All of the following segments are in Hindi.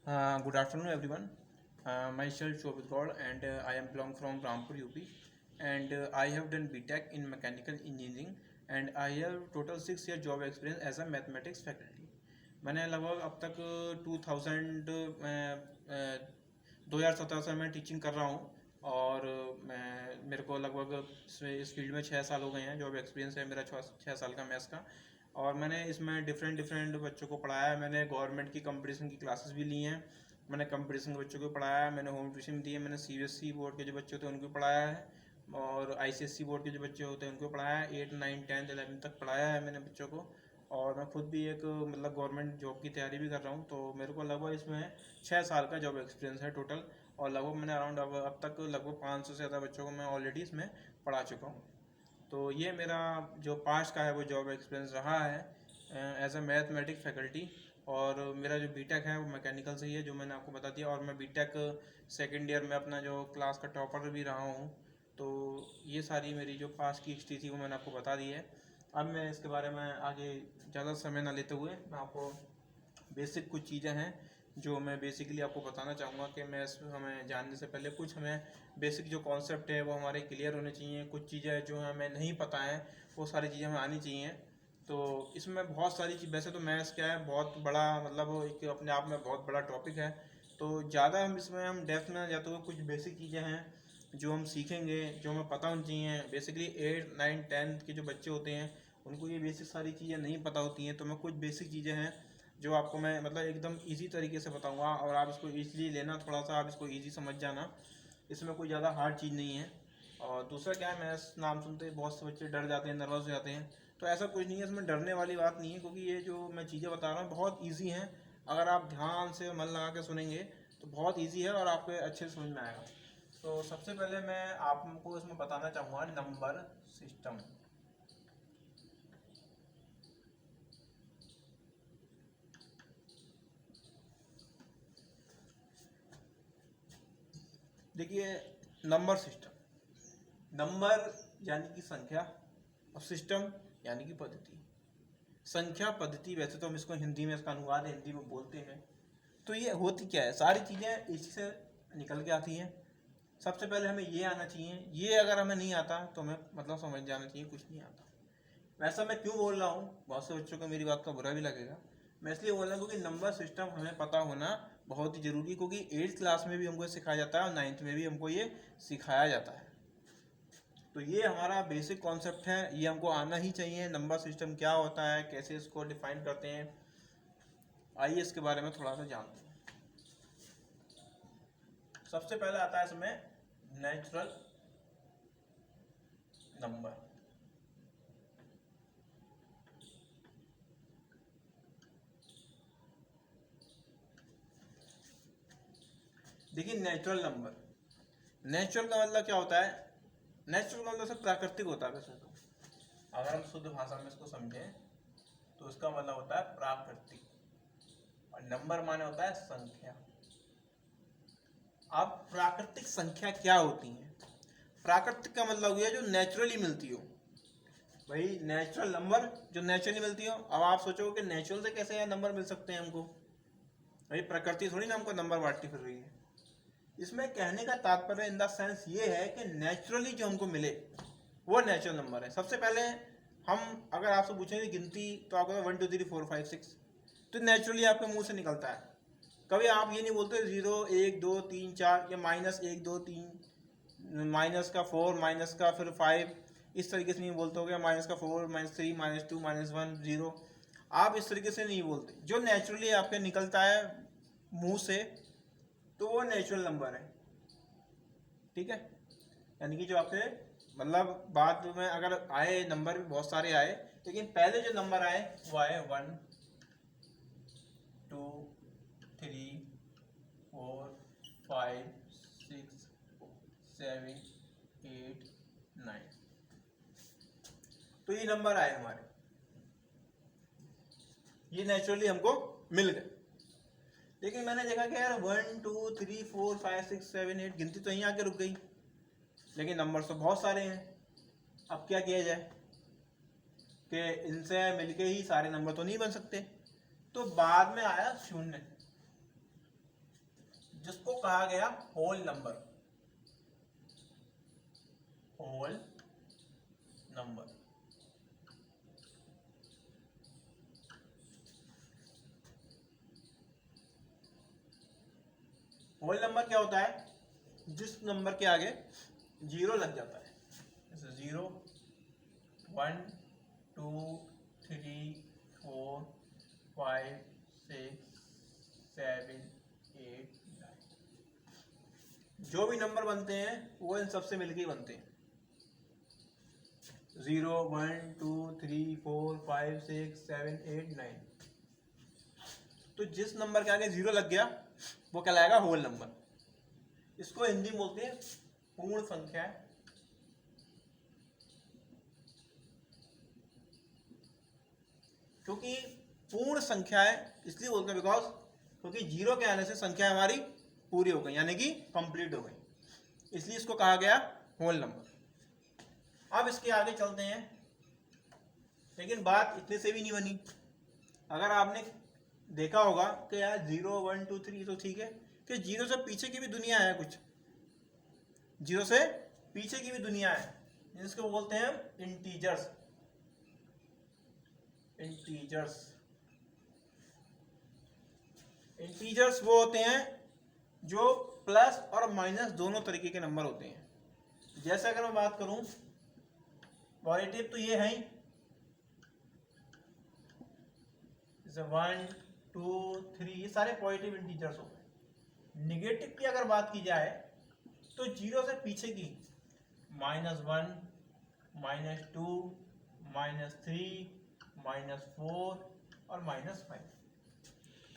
Good afternoon, everyone. Myself Shobit Gaur, and I am belong from Rampur, UP, and I have done BTech in mechanical engineering, and I have total 6 year job experience as a mathematics faculty. मैंने लगभग अब तक 2017 से मैं टीचिंग कर रहा हूँ और मैं मेरे को लगभग इस फील्ड में 6 साल हो गए हैं। जॉब एक्सपीरियंस है मेरा 6 साल का मैथ्स का। और मैंने इसमें डिफरेंट डिफरेंट बच्चों को पढ़ाया है। मैंने गवर्नमेंट की कंपटीशन की क्लासेस भी ली हैं, मैंने कंपटीशन के बच्चों को पढ़ाया है, मैंने होम ट्यूशन दी है, मैंने CBSE बोर्ड के जो बच्चे होते हैं उनको पढ़ाया है और ICSE बोर्ड के जो बच्चे होते हैं उनको पढ़ाया है। 8, 9, 10, 11 तक पढ़ाया है मैंने बच्चों को। और मैं खुद भी एक मतलब गवर्नमेंट जॉब की तैयारी भी कर रहा हूँ, तो मेरे को लगभग इसमें 6 साल का जॉब एक्सपीरियंस है टोटल। और लगभग मैंने अराउंड अब तक लगभग 500 से ज़्यादा बच्चों को मैं ऑलरेडी इसमें पढ़ा चुका हूँ। तो ये मेरा जो पास्ट का है वो जॉब एक्सपीरियंस रहा है एज अ मैथमेटिक्स फैकल्टी। और मेरा जो बीटेक है वो मैकेनिकल से ही है, जो मैंने आपको बता दिया। और मैं बीटेक सेकेंड ईयर में अपना जो क्लास का टॉपर भी रहा हूँ। तो ये सारी मेरी जो पास्ट की हिस्ट्री थी वो मैंने आपको बता दी है। अब मैं इसके बारे में आगे ज़्यादा समय ना लेते हुए मैं आपको बेसिक कुछ चीज़ें हैं जो मैं बेसिकली आपको बताना चाहूँगा कि मैं इसमें हमें जानने से पहले कुछ हमें बेसिक जो कॉन्सेप्ट है वो हमारे क्लियर होने चाहिए। कुछ चीज़ें जो हमें नहीं पता है वो सारी चीज़ें हमें आनी चाहिए। तो इसमें बहुत सारी चीज़, वैसे तो मैथ्स क्या है बहुत बड़ा मतलब एक अपने आप में बहुत बड़ा टॉपिक है। तो ज़्यादा हम डेप्थ में जाते हुए कुछ बेसिक चीज़ें हैं जो हम सीखेंगे, जो हमें पता होनी चाहिए। बेसिकली 8, 9, 10 के जो बच्चे होते हैं उनको ये बेसिक सारी चीज़ें नहीं पता होती हैं। तो मैं कुछ बेसिक चीज़ें हैं जो आपको मैं मतलब एकदम इजी तरीके से बताऊंगा और आप इसको ईजिली लेना, थोड़ा सा आप इसको ईजी समझ जाना। इसमें कोई ज़्यादा हार्ड चीज़ नहीं है। और दूसरा क्या है, मैथ्स नाम सुनते ही बहुत से बच्चे डर जाते हैं, नर्वस हो जाते हैं। तो ऐसा कुछ नहीं है, इसमें डरने वाली बात नहीं है, क्योंकि ये जो मैं चीज़ें बता रहा हूँ बहुत ईजी हैं। अगर आप ध्यान से मन लगा के सुनेंगे तो बहुत ईजी है और आपको अच्छे से समझ में आएगा। तो सबसे पहले मैं आपको इसमें बताना चाहूँगा नंबर सिस्टम। देखिए, नंबर सिस्टम, नंबर यानी कि संख्या और सिस्टम यानी कि पद्धति। संख्या पद्धति, वैसे तो हम इसको हिंदी में इसका अनुवाद हिंदी में बोलते हैं। तो ये होती क्या है, सारी चीज़ें इसी से निकल के आती हैं। सबसे पहले हमें ये आना चाहिए, ये अगर हमें नहीं आता तो हमें मतलब समझ जाना चाहिए कुछ नहीं आता। वैसा मैं क्यों बोल रहा हूँ, बहुत से बच्चों को मेरी बात का बुरा भी लगेगा। मैं इसलिए बोल रहा हूँ क्योंकि नंबर सिस्टम हमें पता होना बहुत ही ज़रूरी है, क्योंकि 8th क्लास में भी हमको सिखाया जाता है और 9th में भी हमको ये सिखाया जाता है। तो ये हमारा बेसिक कॉन्सेप्ट है, ये हमको आना ही चाहिए। नंबर सिस्टम क्या होता है, कैसे इसको डिफाइन करते हैं, आइए इसके बारे में थोड़ा सा जानते हैं। सबसे पहले आता है इसमें नेचुरल नंबर। देखिए, नेचुरल नंबर, नेचुरल का मतलब क्या होता है, नेचुरल का मतलब सब प्राकृतिक होता है। वैसे तो अगर हम शुद्ध भाषा में इसको समझें तो इसका मतलब होता है प्राकृतिक, और नंबर माने होता है संख्या। अब प्राकृतिक संख्या क्या होती है, प्राकृतिक का मतलब हुआ जो नेचुरली मिलती हो। भाई नेचुरल नंबर जो नेचुरली मिलती हो। अब आप सोचो कि नेचुरल से कैसे नंबर मिल सकते हैं हमको, भाई प्रकृति थोड़ी ना हमको नंबर बांटती फिर रही है। इसमें कहने का तात्पर्य इन द सेंस ये है कि नेचुरली जो हमको मिले वो नेचुरल नंबर है। सबसे पहले हम अगर आपसे पूछेंगे गिनती तो आपको 1 2 3 4 5 6 तो नेचुरली आपके मुंह से निकलता है। कभी आप ये नहीं बोलते 0 1 2 3 4 या -1 2 3 माइनस का 4 माइनस का फिर 5, इस तरीके से नहीं बोलते हो गया -4 -3 -2 -1 0। आप इस तरीके से नहीं बोलते, जो नेचुरली आपके निकलता है मुंह से तो वो नेचुरल नंबर है। ठीक है, यानी कि जो आपके मतलब बाद में अगर आए नंबर भी बहुत सारे आए, लेकिन पहले जो नंबर आए वो आए 1 2 3 4 5 6 7 8 9। तो ये नंबर आए हमारे, ये नेचुरली हमको मिल गए। लेकिन मैंने देखा कि यार 1 2 3 4 5 6 7 8 गिनती तो यहीं आके रुक गई, लेकिन नंबर तो बहुत सारे हैं। अब क्या किया जाए कि इनसे मिलके ही सारे नंबर तो नहीं बन सकते। तो बाद में आया शून्य। जिसको कहा गया whole number. Whole number whole number क्या होता है? जिस नंबर के आगे जीरो लग जाता है, जैसे 0 1 2 3 4 5 6 7 8 9, जो भी नंबर बनते हैं वो इन सबसे मिलके ही बनते हैं। 0 1 2 3 4 5 6 7 8 9, तो जिस नंबर के आगे जीरो लग गया वो कहलाएगा होल नंबर। इसको हिंदी में बोलते हैं पूर्ण संख्या। क्योंकि पूर्ण संख्या है इसलिए बोलते हैं बिकॉज क्योंकि जीरो के आने से संख्या हमारी पूरी हो गई, यानी कि कंप्लीट हो गई, इसलिए इसको कहा गया होल नंबर। अब इसके आगे चलते हैं, लेकिन बात इतने से भी नहीं बनी। अगर आपने देखा होगा कि यार 0 1 2 3 तो ठीक है, कि जीरो से पीछे की भी दुनिया है, कुछ जीरो से पीछे की भी दुनिया है, जिसको बोलते हैं इंटीजर्स। इंटीजर्स इंटीजर्स वो होते हैं जो प्लस और माइनस दोनों तरीके के नंबर होते हैं। जैसे अगर मैं बात करूं पॉजिटिव तो ये है ही, जैसे 1 2 3 ये सारे पॉजिटिव इंटीजर्स हो गए। निगेटिव की अगर बात की जाए तो जीरो से पीछे की -1 -2 -3 -4 और -5,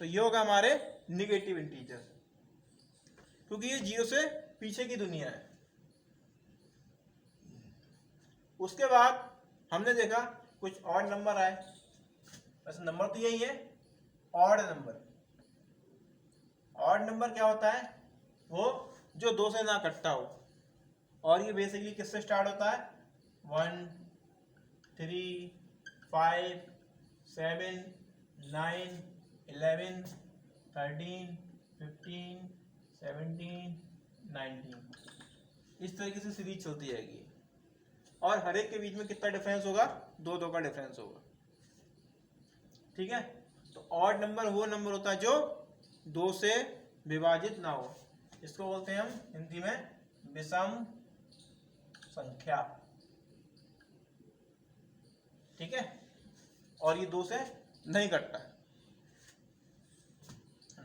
तो ये होगा हमारे निगेटिव इंटीजर, क्योंकि ये जीरो से पीछे की दुनिया है। उसके बाद हमने देखा कुछ ऑड नंबर आए, वैसे नंबर तो यही है ऑड नंबर। ऑड नंबर क्या होता है? वो जो दो से ना कटता हो, और ये बेसिकली किससे स्टार्ट होता है? 1 3 5 7 9 11 13 15 17 19, इस तरीके से सीरीज चलती जाएगी। और हर एक के बीच में कितना डिफरेंस होगा? 2 2 का डिफरेंस होगा। ठीक है, तो ऑड नंबर वो नंबर होता है जो 2 से विभाजित ना हो, इसको बोलते हैं हम हिंदी में विषम संख्या। ठीक है, और ये 2 से नहीं कटता है।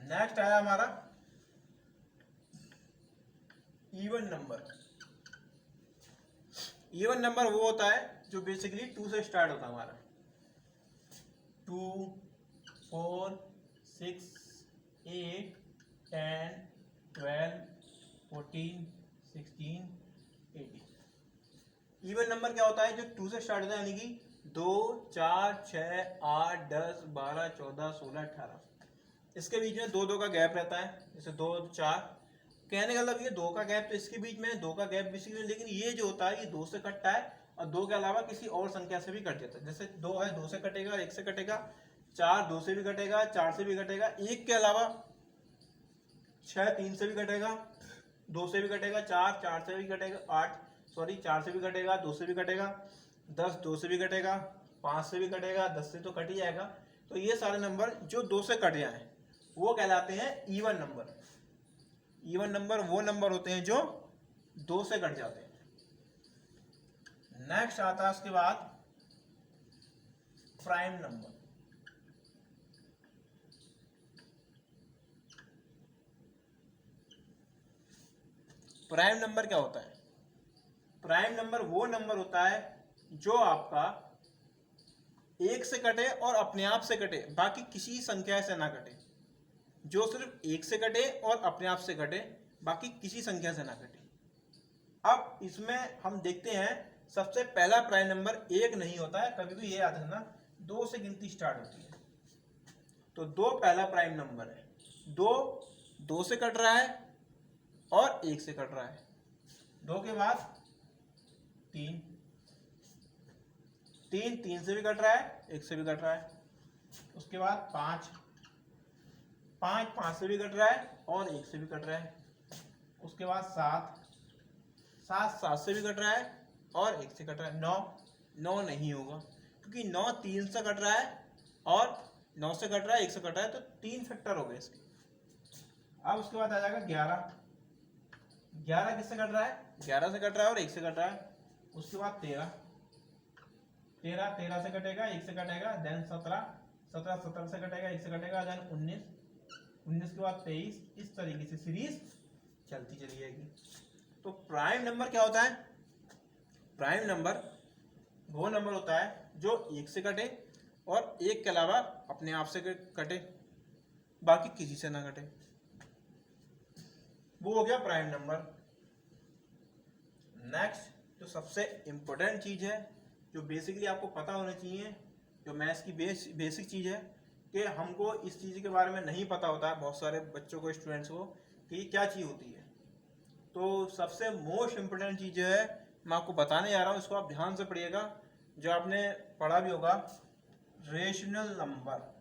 नेक्स्ट आया हमारा इवन नंबर। इवन नंबर वो होता है जो बेसिकली 2 से स्टार्ट होता है हमारा। 2 4 6 8 10 12 14 16 18। इवन नंबर क्या होता है? जो 2 से स्टार्ट होता है, यानी कि 2 4 6 8 10 12 14 16 18, इसके बीच में 2 2 का गैप रहता है, जैसे 2 4। कहने का मतलब ये 2 का गैप तो इसके बीच में, 2 का गैप भी इसके बीच में, लेकिन ये जो होता है ये 2 से कटता है और 2 के अलावा किसी और संख्या से भी कट जाता है। जैसे 2 है, 2 से कटेगा और 1 से कटेगा, 4 2 से भी कटेगा, 4 से भी कटेगा, 1 के अलावा 6 3 से भी कटेगा, 2 से भी कटेगा, 4 4 से भी कटेगा, 4 से भी कटेगा, 2 से भी कटेगा, 10 2 से भी कटेगा, 5 से भी कटेगा, 10 से तो कट ही जाएगा। तो ये सारे नंबर जो 2 से कट जाए वो कहलाते हैं इवन नंबर। इवन नंबर वो नंबर होते हैं जो 2 से कट जाते हैं। नेक्स्ट आता है उसके बाद प्राइम नंबर। प्राइम नंबर क्या होता है? प्राइम नंबर वो नंबर होता है जो आपका 1 से कटे और अपने आप से कटे, बाकी किसी संख्या से ना कटे। जो सिर्फ 1 से कटे और अपने आप से कटे, बाकी किसी संख्या से ना कटे। अब इसमें हम देखते हैं, सबसे पहला प्राइम नंबर 1 नहीं होता है, कभी भी ये याद रखना, 2 से गिनती स्टार्ट होती है। तो 2 पहला प्राइम नंबर है। 2 से कट रहा है और 1 से कट रहा है। 2 के बाद 3 3 से भी कट रहा है, 1 से भी कट रहा है। उसके बाद 5 5 5 से भी कट रहा है और 1 से भी कट रहा है। उसके बाद 7 7 7 से भी कट रहा है और 1 से कट रहा है। 9 9 नहीं होगा क्योंकि 9 3 से कट रहा है और 9 से कट रहा है 1 से कट रहा है, तो 3 फैक्टर हो गए इसके। अब उसके बाद आ जाएगा 11 11 किससे कट रहा है? 11 से कट रहा है और 1 से कट रहा है। उसके बाद 13 13 13 से कटेगा 1 से कटेगा, देन 17 17 17 से कटेगा 1 से कटेगा, देन 19 19 के बाद 23। इस तरीके से सीरीज चलती चली जाएगी। तो प्राइम नंबर क्या होता है? प्राइम नंबर वो नंबर होता है जो 1 से कटे और 1 के अलावा अपने आप से कटे, बाकी किसी से ना कटे, वो हो गया प्राइम नंबर। नेक्स्ट जो सबसे इंपॉर्टेंट चीज है, जो बेसिकली आपको पता होना चाहिए, जो मैथ्स की बेसिक चीज है, कि हमको इस चीज के बारे में नहीं पता होता है बहुत सारे बच्चों को, स्टूडेंट्स को, कि क्या चीज होती है। तो सबसे मोस्ट इंपोर्टेंट चीज है, मैं आपको बताने जा रहा हूँ, इसको आप ध्यान से पढ़िएगा, जो आपने पढ़ा भी होगा, रेशनल नंबर।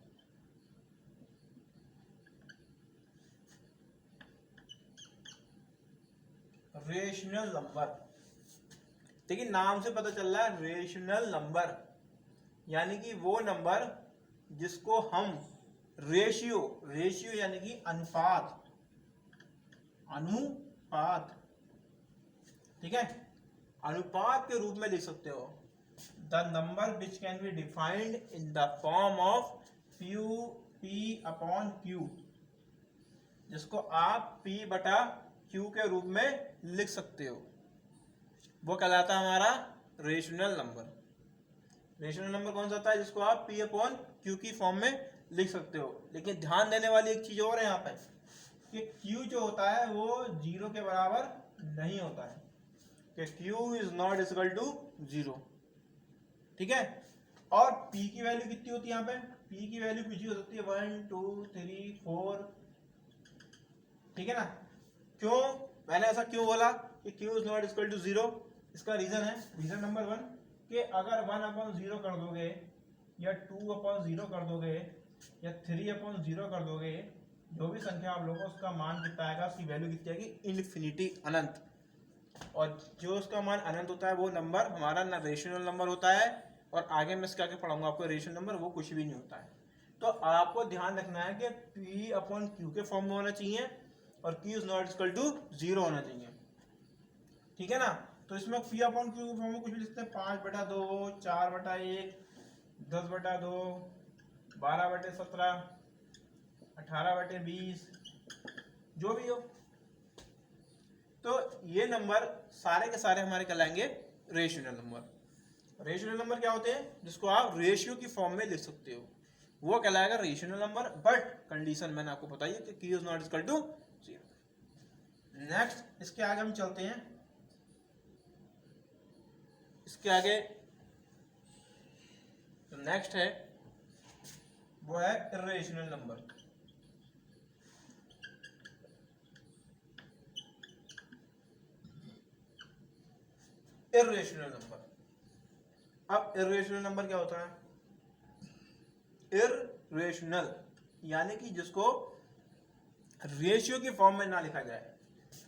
रेशनल नंबर, देखिए नाम से पता चल रहा है रेशनल नंबर, यानी कि वो नंबर जिसको हम रेशियो, रेशियो यानी कि अनुपात, अनुपात, ठीक है, अनुपात के रूप में लिख सकते हो। The number which can be defined in the form of Q P upon Q, जिसको आप P बटा Q के रूप में लिख सकते हो, वो कहलाता है हमारा रेशनल नंबर। रेशनल नंबर कौन सा होता है? जिसको आप P अपॉन Q की फॉर्म में लिख सकते हो। लेकिन ध्यान देने वाली एक चीज और है यहाँ पे, कि Q जो होता है वो 0 के बराबर नहीं होता है, कि Q is not equal to 0, ठीक है। और P की वैल्यू कितनी होती है यहाँ पे? P की वैल्यू कुछ ही हो सकती है 1 2 3 4, ठीक है ना। क्यों मैंने ऐसा क्यों बोला कि Q is not equal to 0? इसका रीजन है, रीजन नंबर 1, कि अगर 1/0 कर दोगे या 2/0 कर दोगे या 3/0 कर दोगे, जो भी संख्या आप लोगों, उसका मान कितना आएगा, उसकी वैल्यू कितनी आएगी? इन्फिनिटी, अनंत। और जो उसका मान अनंत होता है वो नंबर हमारा ना रेशनल नंबर होता है, और आगे मैं इसके आगे पढ़ाऊंगा आपको रेशनल नंबर, वो कुछ भी नहीं होता है। तो आपको ध्यान रखना है कि P अपॉन Q के फॉर्म में होना चाहिए और Q is not equal to 0 होना चाहिए, ठीक है ना। तो इसमें P अपॉन Q के फॉर्म में कुछ भी लिखते हैं, 5/2, 4/1, 10/2, 12/17, 18/20, जो भी हो। तो ये नंबर सारे के सारे हमारे कहलाएंगे रेशनल नंबर। रेशनल नंबर क्या होते हैं? जिसको आप रेशियो की फॉर्म में लिख सकते हो, वो कहलाएगा रेशनल नंबर, बट कंडीशन मैंने आपको बताई है कि Q is not equal to 0। Next इसके आगे हम चलते हैं, इसके आगे तो नेक्स्ट है वो है इर्रेशनल नंबर। इर्रेशनल नंबर, अब इर्रेशनल नंबर क्या होता है? इर्रेशनल यानी कि जिसको रेशियो की फॉर्म में ना लिखा जाए,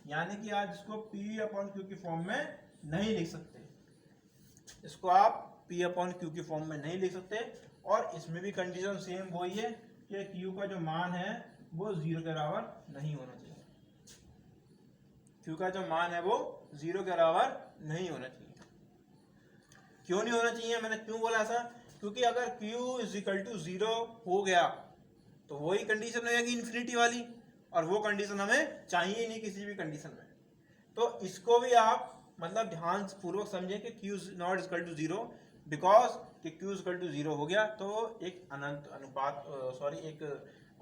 यानी कि आप जिसको P अपॉन Q की फॉर्म में नहीं लिख सकते, इसको आप P अपॉन Q की फॉर्म में नहीं लिख सकते। और इसमें भी कंडीशन सेम वही है कि Q का जो मान है वो 0 के बराबर नहीं होना चाहिए, Q का जो मान है वो 0 के बराबर नहीं होना चाहिए। क्यों नहीं होना चाहिए? मैंने क्यों बोला ऐसा? क्योंकि अगर Q इज इक्वल टू 0 हो गया तो वही कंडीशन हो जाएगी इन्फिनिटी वाली, और वो कंडीशन हमें चाहिए नहीं किसी भी कंडीशन में। तो इसको भी आप मतलब ध्यान पूर्वक समझें कि Q is not equal to 0, because कि Q इक्वल टू 0 हो गया तो एक अनंत अनुपात, सॉरी एक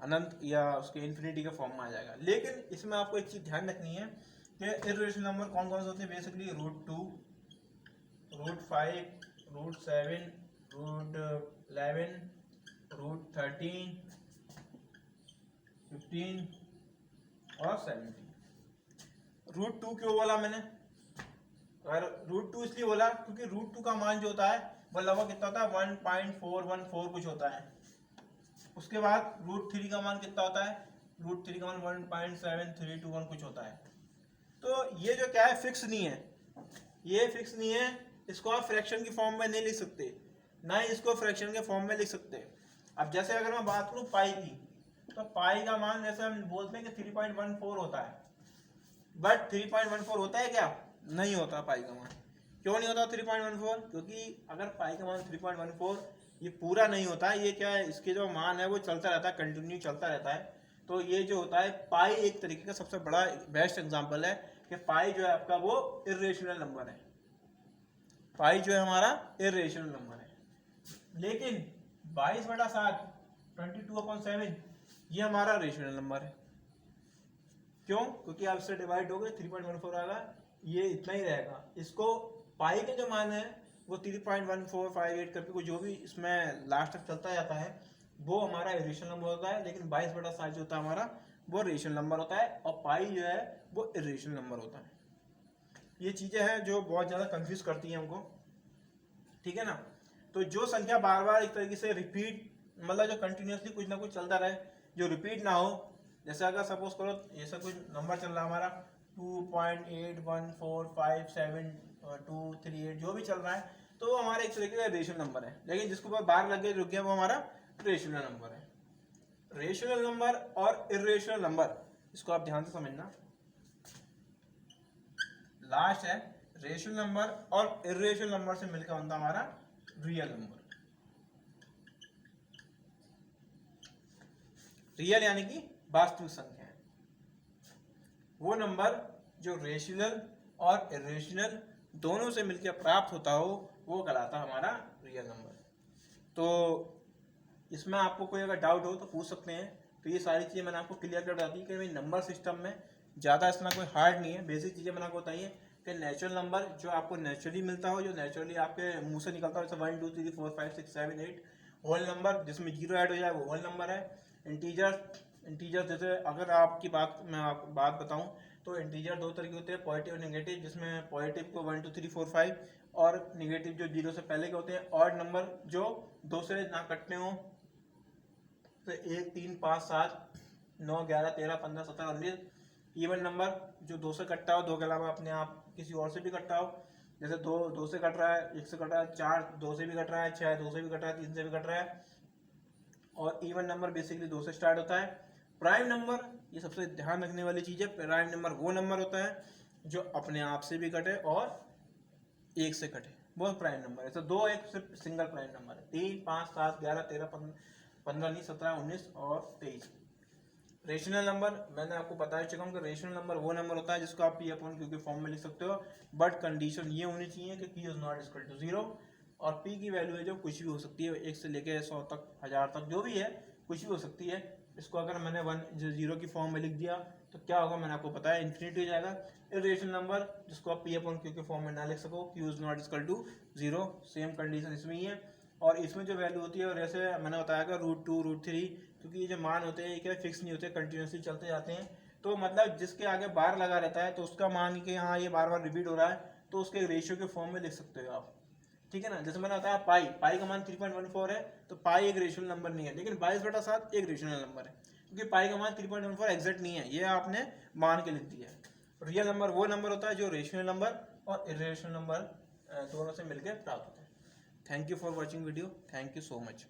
अनंत या उसके इन्फिनिटी के फॉर्म में आ जाएगा। लेकिन इसमें आपको एक चीज ध्यान रखनी है कि इर्रेशनल नंबर कौन कौन से होते हैं? बेसिकली √2, √5, √7, √11, √13, 15 और 17। √2 क्यों बोला मैंने? और √2 इसलिए बोला क्योंकि √2 का मान जो होता है वो लगभग कितना होता है? 1.414 कुछ होता है। उसके बाद √3 का मान कितना होता है? √3 का मान 1.7321 कुछ होता है। तो ये जो क्या है, फिक्स नहीं है, ये फिक्स नहीं है। इसको आप फ्रैक्शन की फॉर्म में नहीं लिख सकते, ना ही इसको फ्रैक्शन के फॉर्म में लिख सकते। अब जैसे अगर मैं बात करूं पाई की, तो पाई का मान जैसे हम बोलते हैं कि 3.14 होता है, बट 3.14 होता है क्या? नहीं होता पाई का मान। क्यों नहीं होता 3.14? क्योंकि अगर पाई का मान 3.14 ये पूरा नहीं होता है, ये क्या है, इसके जो मान है वो चलता रहता है, कंटिन्यू चलता रहता है। तो ये जो होता है पाई एक तरीके का सबसे बड़ा बेस्ट एग्जांपल है कि पाई जो है आपका वो इर्रेशनल नंबर है। पाई जो है हमारा इर्रेशनल नंबर है। लेकिन 22/7 22/7 ये हमारा रेशनल नंबर है। क्यों? क्योंकि आप इससे डिवाइड हो गए 3.14 आएगा, ये इतना ही रहेगा। इसको पाई के जो मान है वो 3.1458 करके कोई जो भी इसमें लास्ट तक चलता जाता है वो हमारा इरेशनल नंबर होता है। लेकिन 22/7 जो होता है हमारा वो रेशनल नंबर होता है, और पाई जो है वो इरेशनल नंबर होता है। ये चीजें हैं जो बहुत ज्यादा कंफ्यूज करती हैं हमको, ठीक है ना। तो जो संख्या बार बार एक तरीके से रिपीट, मतलब जो कंटिन्यूसली कुछ ना कुछ चलता रहे, जो रिपीट ना हो, जैसे अगर सपोज करो ऐसा कुछ नंबर चल रहा है हमारा 2.81457238 जो भी चल रहा है, तो वो हमारा एक तरीके का रेशनल नंबर है। लेकिन जिसके ऊपर बार लग गए रुक गया वो हमारा रेशनल नंबर है। रेशनल नंबर और इर्रेशनल नंबर, इसको आप ध्यान से समझना। लास्ट है रेशनल नंबर और इर्रेशनल नंबर से मिलकर बनता हमारा रियल नंबर। रियल यानी कि वास्तविक संख्या है, वो नंबर जो रेशनल और इर्रेशनल दोनों से मिलकर प्राप्त होता हो वो कहलाता हमारा रियल नंबर। तो इसमें आपको कोई अगर डाउट हो तो पूछ सकते हैं। तो ये सारी चीज़ें मैंने आपको क्लियर कर बता दी कि भाई नंबर सिस्टम में ज़्यादा इतना कोई हार्ड नहीं है, बेसिक चीज़ें मैंने आपको बताई है कि नेचुरल नंबर जो आपको नेचुरली मिलता हो, जो नेचुरली आपके मुंह से निकलता हो, जैसे 1 2 3 4 5 6 7 8, होल नंबर जिसमें जीरो ऐड हो जाए वो होल नंबर है। इंटीजर जैसे अगर आपकी बात मैं आपको बात बताऊं तो इंटीजर दो तरह के होते हैं, पॉजिटिव और नेगेटिव, जिसमें पॉजिटिव को 1 2 3 4 5 और नेगेटिव जो जीरो से पहले के होते हैं। ऑड नंबर जो दो से ना कटने हो, तो 1 3 5 7 9 11 13 15 17 19। इवन नंबर जो दो से कटता हो, दो के अलावा अपने आप किसी और से भी कटता हो, जैसे दो से कट रहा है, एक से कट रहा है, 4 दो से भी कट रहा है, 6 दो से भी कट रहा है, 3 से भी कट रहा है। और इवन नंबर बेसिकली दो से स्टार्ट होता है। प्राइम नंबर, ये सबसे ध्यान रखने वाली चीज है, प्राइम नंबर वो नंबर होता है जो अपने आप से भी कटे और एक से कटे, वो प्राइम नंबर है। तो दो एक सिर्फ सिंगल प्राइम नंबर है। 3 5 7 11 13 15 नहीं 17 19 और 23। रेशनल नंबर मैंने आपको बता चुका हूँ कि रेशनल नंबर वो नंबर होता है जिसको आप P/Q के फॉर्म में लिख सकते हो, बट कंडीशन ये होनी चाहिए कि P is not equal to 0, और P की वैल्यू है जो कुछ भी हो सकती है, 1 से लेके 100 तक, 1000 तक, जो भी है कुछ भी हो सकती है। इसको अगर मैंने 1 0 की फॉर्म में लिख दिया तो क्या होगा मैंने आपको बताया, इन्फिनिटी हो जाएगा। इरेशनल नंबर जिसको आप P/Q के फॉर्म में ना लिख सको, Q is not equal to 0, same condition इसमें ही है। और इसमें जो वैल्यू होती है, और जैसे मैंने बताया कि √2 √3, क्योंकि ये जो मान होते हैं ये क्या फिक्स नहीं होते, कंटिन्यूसली चलते जाते हैं। तो मतलब जिसके आगे बार लगा रहता है तो उसका मान कि हाँ ये बार बार रिपीट हो रहा है, तो उसके रेशियो के फॉर्म में लिख सकते हो आप, ठीक है ना। जैसे मैंने बताया पाई का मान 3.14 है, तो पाई एक रेशनल नंबर नहीं है, लेकिन 22/7 एक रेशनल नंबर है, क्योंकि पाई का मान 3.14 एग्जैक्ट नहीं है, ये आपने मान के लिख दिया है। रियल नंबर वो नंबर होता है जो रेशनल नंबर और इरेशनल नंबर दोनों से मिलकर प्राप्त होता है। Thank you for watching video, thank you so much.